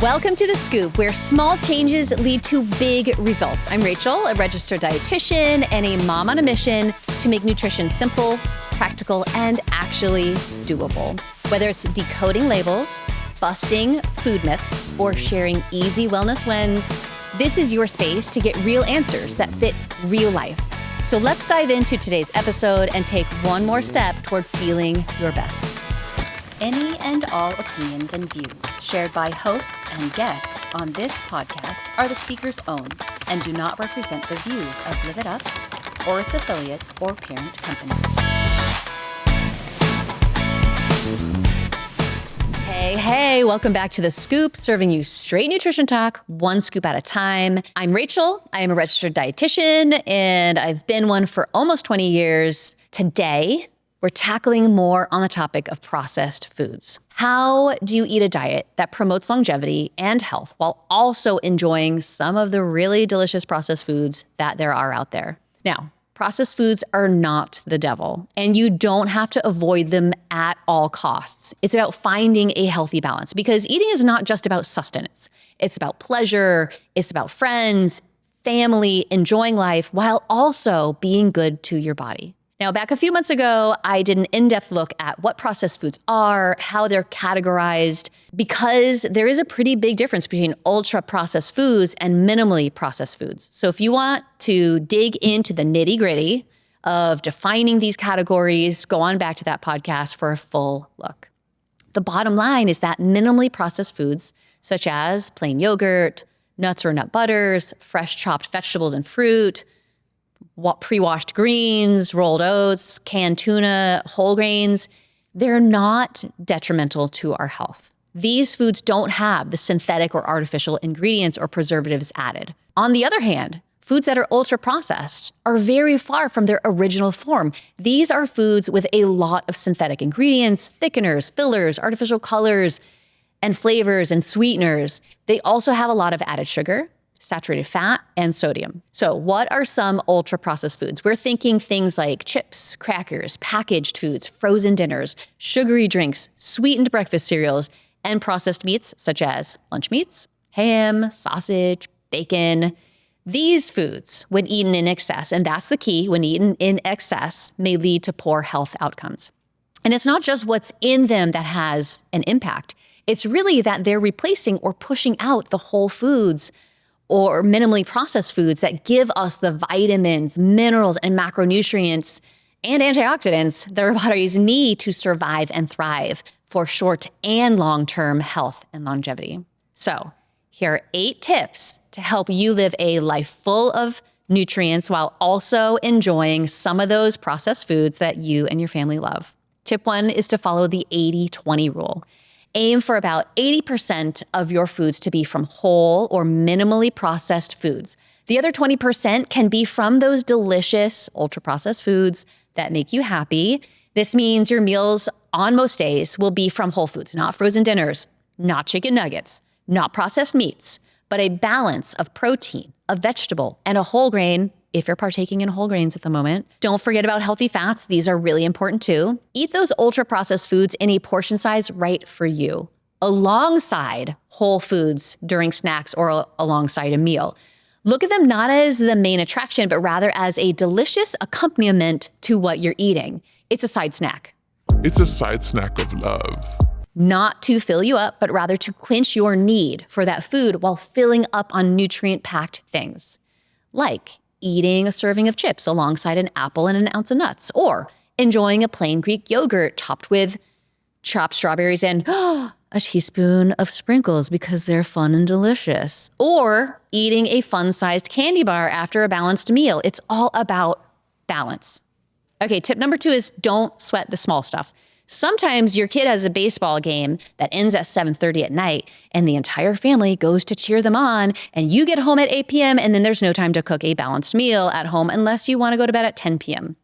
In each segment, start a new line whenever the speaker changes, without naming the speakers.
Welcome to The Scoop, where small changes lead to big results. I'm Rachel, a registered dietitian and a mom on a mission to make nutrition simple, practical, and actually doable. Whether it's decoding labels, busting food myths, or sharing easy wellness wins, this is your space to get real answers that fit real life. So let's dive into today's episode and take one more step toward feeling your best. Any and all opinions and views shared by hosts and guests on this podcast are the speaker's own and do not represent the views of Live It Up or its affiliates or parent company. Hey, welcome back to The Scoop, serving you straight nutrition talk, one scoop at a time. I'm Rachel. I am a registered dietitian, and I've been one for almost 20 years. Today, we're tackling more on the topic of processed foods. How do you eat a diet that promotes longevity and health while also enjoying some of the really delicious processed foods that there are out there? Now, processed foods are not the devil, and you don't have to avoid them at all costs. It's about finding a healthy balance, because eating is not just about sustenance. It's about pleasure, it's about friends, family, enjoying life, while also being good to your body. Now, back a few months ago, I did an in-depth look at what processed foods are, how they're categorized, because there is a pretty big difference between ultra-processed foods and minimally processed foods. So if you want to dig into the nitty-gritty of defining these categories, go on back to that podcast for a full look. The bottom line is that minimally processed foods, such as plain yogurt, nuts or nut butters, fresh chopped vegetables and fruit, pre-washed greens, rolled oats, canned tuna, whole grains, they're not detrimental to our health. These foods don't have the synthetic or artificial ingredients or preservatives added. On the other hand, foods that are ultra-processed are very far from their original form. These are foods with a lot of synthetic ingredients, thickeners, fillers, artificial colors, and flavors and sweeteners. They also have a lot of added sugar, saturated fat, and sodium. So what are some ultra-processed foods? We're thinking things like chips, crackers, packaged foods, frozen dinners, sugary drinks, sweetened breakfast cereals, and processed meats such as lunch meats, ham, sausage, bacon. These foods, when eaten in excess, and that's the key, when eaten in excess, may lead to poor health outcomes. And it's not just what's in them that has an impact. It's really that they're replacing or pushing out the whole foods or minimally processed foods that give us the vitamins, minerals, and macronutrients and antioxidants that our bodies need to survive and thrive for short and long-term health and longevity. So here are 8 tips to help you live a life full of nutrients while also enjoying some of those processed foods that you and your family love. Tip 1 is to follow the 80-20 rule. Aim for about 80% of your foods to be from whole or minimally processed foods. The other 20% can be from those delicious ultra-processed foods that make you happy. This means your meals on most days will be from whole foods, not frozen dinners, not chicken nuggets, not processed meats, but a balance of protein, a vegetable, and a whole grain if you're partaking in whole grains at the moment. Don't forget about healthy fats. These are really important too. Eat those ultra-processed foods in a portion size right for you, alongside whole foods during snacks or alongside a meal. Look at them not as the main attraction, but rather as a delicious accompaniment to what you're eating. It's a side snack.
It's a side snack of love.
Not to fill you up, but rather to quench your need for that food while filling up on nutrient-packed things, like eating a serving of chips alongside an apple and an ounce of nuts, or enjoying a plain Greek yogurt topped with chopped strawberries and a teaspoon of sprinkles because they're fun and delicious, or eating a fun-sized candy bar after a balanced meal. It's all about balance. Okay, tip number 2 is don't sweat the small stuff. Sometimes your kid has a baseball game that ends at 7:30 at night and the entire family goes to cheer them on, and you get home at 8 p.m. and then there's no time to cook a balanced meal at home unless you want to go to bed at 10 p.m.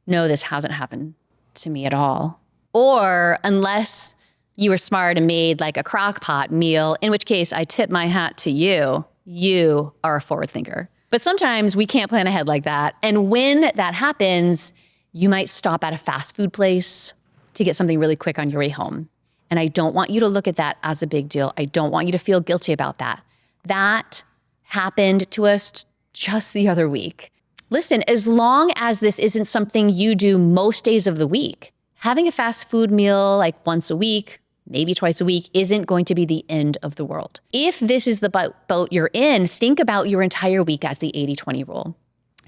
No, this hasn't happened to me at all. Or unless you were smart and made like a crock pot meal, in which case I tip my hat to you. You are a forward thinker. But sometimes we can't plan ahead like that. And when that happens, you might stop at a fast food place to get something really quick on your way home. And I don't want you to look at that as a big deal. I don't want you to feel guilty about that. That happened to us just the other week. Listen, as long as this isn't something you do most days of the week, having a fast food meal like once a week, maybe twice a week, isn't going to be the end of the world. If this is the boat you're in, think about your entire week as the 80-20 rule.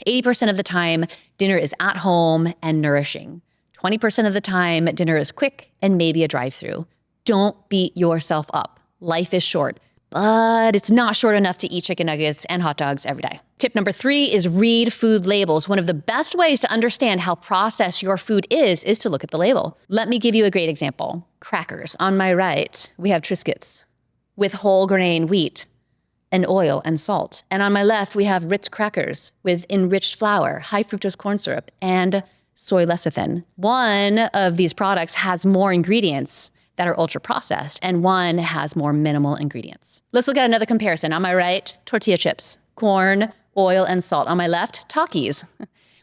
80% of the time, dinner is at home and nourishing. 20% of the time, dinner is quick and maybe a drive-through. Don't beat yourself up. Life is short, but it's not short enough to eat chicken nuggets and hot dogs every day. Tip number 3 is read food labels. One of the best ways to understand how processed your food is to look at the label. Let me give you a great example. Crackers. On my right, we have Triscuits with whole grain wheat and oil and salt. And on my left, we have Ritz crackers with enriched flour, high fructose corn syrup, and soy lecithin. One of these products has more ingredients that are ultra processed, and one has more minimal ingredients. Let's look at another comparison. On my right, tortilla chips, corn, oil, and salt. On my left, Takis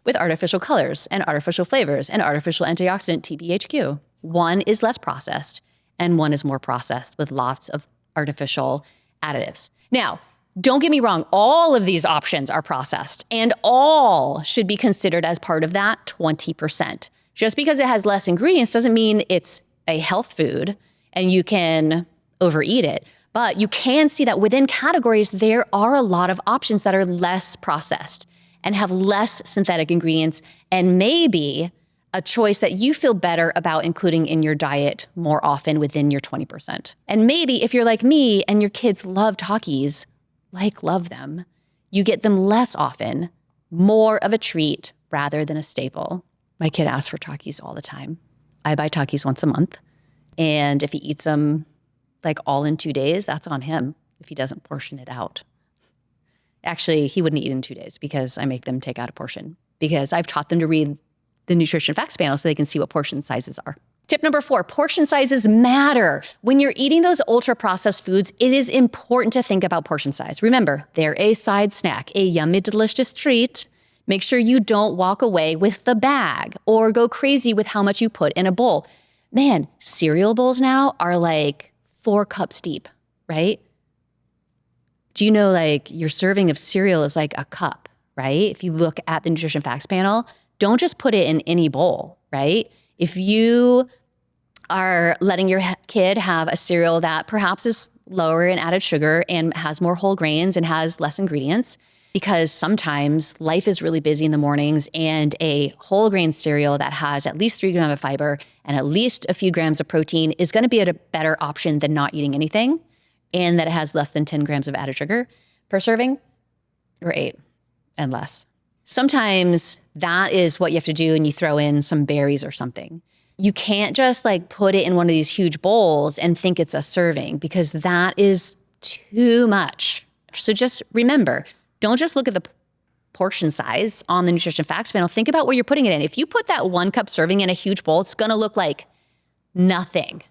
with artificial colors and artificial flavors and artificial antioxidant TBHQ. One is less processed and one is more processed with lots of artificial additives. Now, don't get me wrong, all of these options are processed and all should be considered as part of that 20%. Just because it has less ingredients doesn't mean it's a health food and you can overeat it. But you can see that within categories, there are a lot of options that are less processed and have less synthetic ingredients and maybe a choice that you feel better about including in your diet more often within your 20%. And maybe if you're like me and your kids love Takis, love them, you get them less often, more of a treat rather than a staple. My kid asks for Takis all the time. I buy Takis once a month. And if he eats them all in 2 days, that's on him if he doesn't portion it out. Actually, he wouldn't eat in 2 days because I make them take out a portion because I've taught them to read the nutrition facts panel so they can see what portion sizes are. Tip number 4, portion sizes matter. When you're eating those ultra-processed foods, it is important to think about portion size. Remember, they're a side snack, a yummy, delicious treat. Make sure you don't walk away with the bag or go crazy with how much you put in a bowl. Man, cereal bowls now are 4 cups deep, right? Do you know your serving of cereal is a cup, right? If you look at the nutrition facts panel, don't just put it in any bowl, right? If you are letting your kid have a cereal that perhaps is lower in added sugar and has more whole grains and has less ingredients, because sometimes life is really busy in the mornings and a whole grain cereal that has at least 3 grams of fiber and at least a few grams of protein is going to be a better option than not eating anything, and that it has less than 10 grams of added sugar per serving, or 8 and less. Sometimes that is what you have to do and you throw in some berries or something. You can't just put it in one of these huge bowls and think it's a serving because that is too much. So just remember, don't just look at the portion size on the nutrition facts panel. Think about where you're putting it in. If you put that 1 cup serving in a huge bowl, it's going to look like nothing.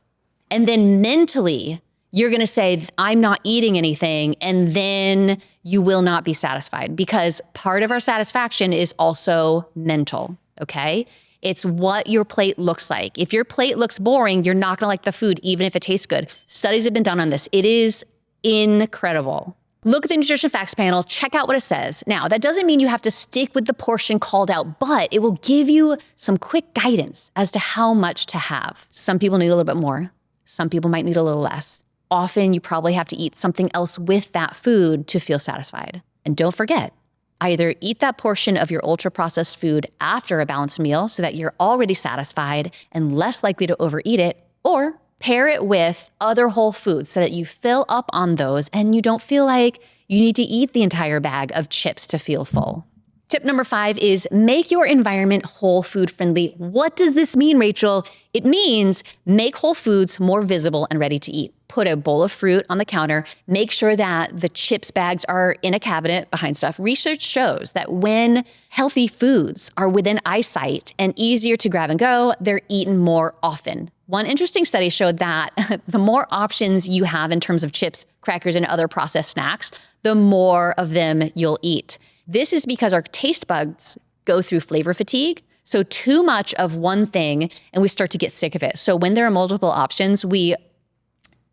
And then mentally, you're going to say, I'm not eating anything. And then you will not be satisfied because part of our satisfaction is also mental. Okay. It's what your plate looks like. If your plate looks boring, you're not going to like the food, even if it tastes good. Studies have been done on this. It is incredible. Look at the nutrition facts panel, check out what it says. Now, that doesn't mean you have to stick with the portion called out, but it will give you some quick guidance as to how much to have. Some people need a little bit more. Some people might need a little less. Often you probably have to eat something else with that food to feel satisfied. And don't forget, either eat that portion of your ultra-processed food after a balanced meal so that you're already satisfied and less likely to overeat it, or pair it with other whole foods so that you fill up on those and you don't feel like you need to eat the entire bag of chips to feel full. Tip number 5 is make your environment whole food friendly. What does this mean, Rachel? It means make whole foods more visible and ready to eat. Put a bowl of fruit on the counter. Make sure that the chips bags are in a cabinet behind stuff. Research shows that when healthy foods are within eyesight and easier to grab and go, they're eaten more often. One interesting study showed that the more options you have in terms of chips, crackers, and other processed snacks, the more of them you'll eat. This is because our taste buds go through flavor fatigue. So too much of one thing and we start to get sick of it. So when there are multiple options, we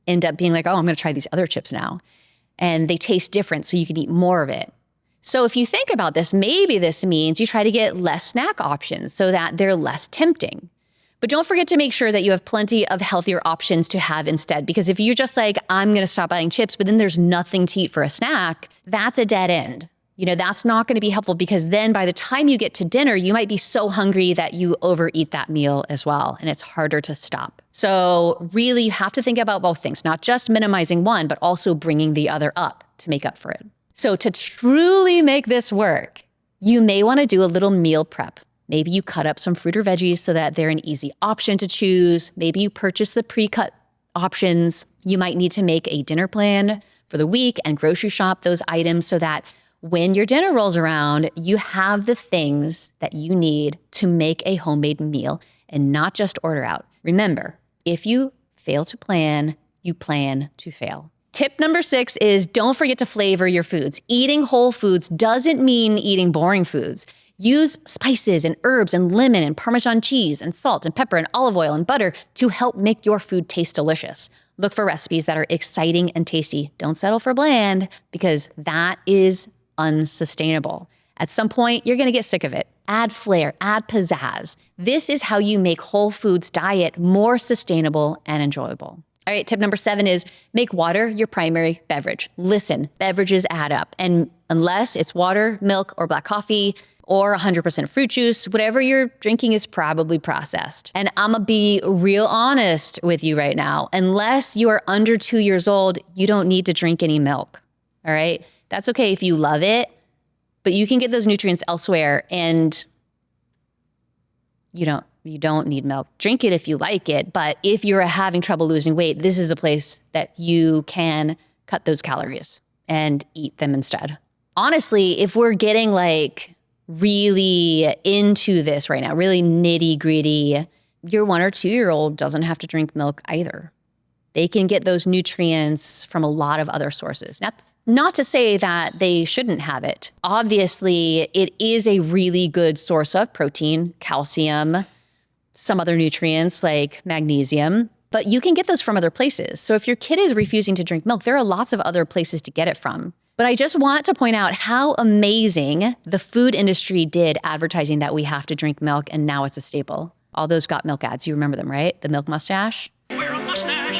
end up being like, oh, I'm going to try these other chips now. And they taste different, so you can eat more of it. So if you think about this, maybe this means you try to get less snack options so that they're less tempting. But don't forget to make sure that you have plenty of healthier options to have instead. Because if you're just like, I'm going to stop buying chips, but then there's nothing to eat for a snack, that's a dead end. That's not going to be helpful because then by the time you get to dinner, you might be so hungry that you overeat that meal as well. And it's harder to stop. So really, you have to think about both things, not just minimizing one, but also bringing the other up to make up for it. So to truly make this work, you may want to do a little meal prep. Maybe you cut up some fruit or veggies so that they're an easy option to choose. Maybe you purchase the pre-cut options. You might need to make a dinner plan for the week and grocery shop those items so that when your dinner rolls around, you have the things that you need to make a homemade meal and not just order out. Remember, if you fail to plan, you plan to fail. Tip number 6 is don't forget to flavor your foods. Eating whole foods doesn't mean eating boring foods. Use spices and herbs and lemon and Parmesan cheese and salt and pepper and olive oil and butter to help make your food taste delicious. Look for recipes that are exciting and tasty. Don't settle for bland because that is unsustainable. At some point, you're going to get sick of it. Add flair, add pizzazz. This is how you make whole foods diet more sustainable and enjoyable. All right, tip number 7 is make water your primary beverage. Listen, beverages add up. And unless it's water, milk, or black coffee, or 100% fruit juice, whatever you're drinking is probably processed. And I'm gonna be real honest with you right now. Unless you are under 2 years old, you don't need to drink any milk, all right? That's okay if you love it, but you can get those nutrients elsewhere and you don't need milk. Drink it if you like it, but if you're having trouble losing weight, this is a place that you can cut those calories and eat them instead. Honestly, if we're getting like really into this right now, really nitty gritty, your 1 or 2 year old doesn't have to drink milk either. They can get those nutrients from a lot of other sources. That's not to say that they shouldn't have it. Obviously, it is a really good source of protein, calcium, some other nutrients like magnesium, but you can get those from other places. So if your kid is refusing to drink milk, there are lots of other places to get it from. But I just want to point out how amazing the food industry did advertising that we have to drink milk, and now it's a staple. All those Got Milk ads, you remember them, right? The milk mustache. Wear a mustache.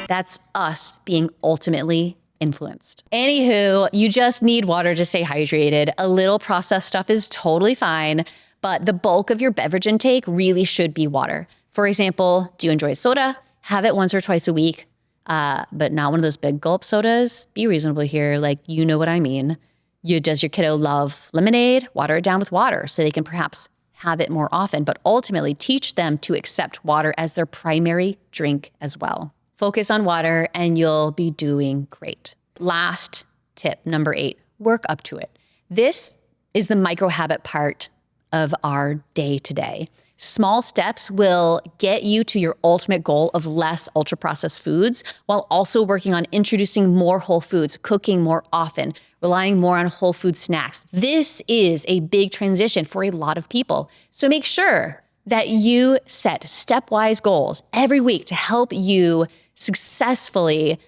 That's us being ultimately influenced. Anywho, you just need water to stay hydrated. A little processed stuff is totally fine, but the bulk of your beverage intake really should be water. For example, do you enjoy soda? Have it once or twice a week, but not one of those big gulp sodas. Be reasonable here, like you know what I mean. Does your kiddo love lemonade? Water it down with water so they can perhaps have it more often, but ultimately teach them to accept water as their primary drink as well. Focus on water and you'll be doing great. Last tip, number 8, work up to it. This is the micro habit part of our day-to-day. Small steps will get you to your ultimate goal of less ultra-processed foods while also working on introducing more whole foods, cooking more often, relying more on whole food snacks. This is a big transition for a lot of people. So make sure that you set stepwise goals every week to help you successfully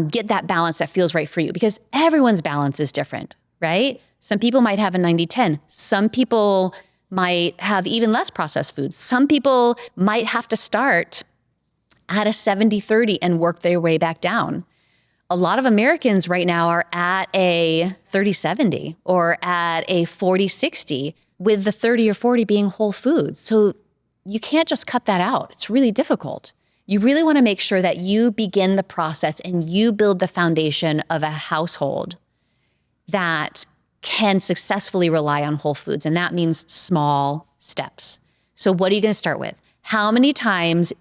get that balance that feels right for you, because everyone's balance is different, right? Some people might have a 90-10. Some people might have even less processed foods. Some people might have to start at a 70-30 and work their way back down. A lot of Americans right now are at a 30-70 or at a 40-60, with the 30 or 40 being whole foods. So you can't just cut that out. It's really difficult. You really want to make sure that you begin the process and you build the foundation of a household that can successfully rely on whole foods. And that means small steps. So what are you going to start with? How many times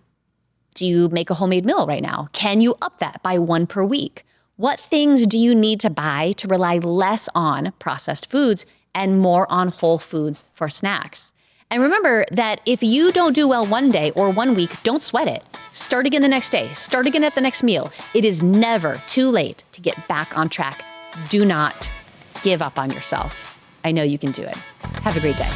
do you make a homemade meal right now? Can you up that by 1 per week? What things do you need to buy to rely less on processed foods and more on whole foods for snacks? And remember that if you don't do well one day or 1 week, don't sweat it. Start again the next day. Start again at the next meal. It is never too late to get back on track. Do not give up on yourself. I know you can do it. Have a great day.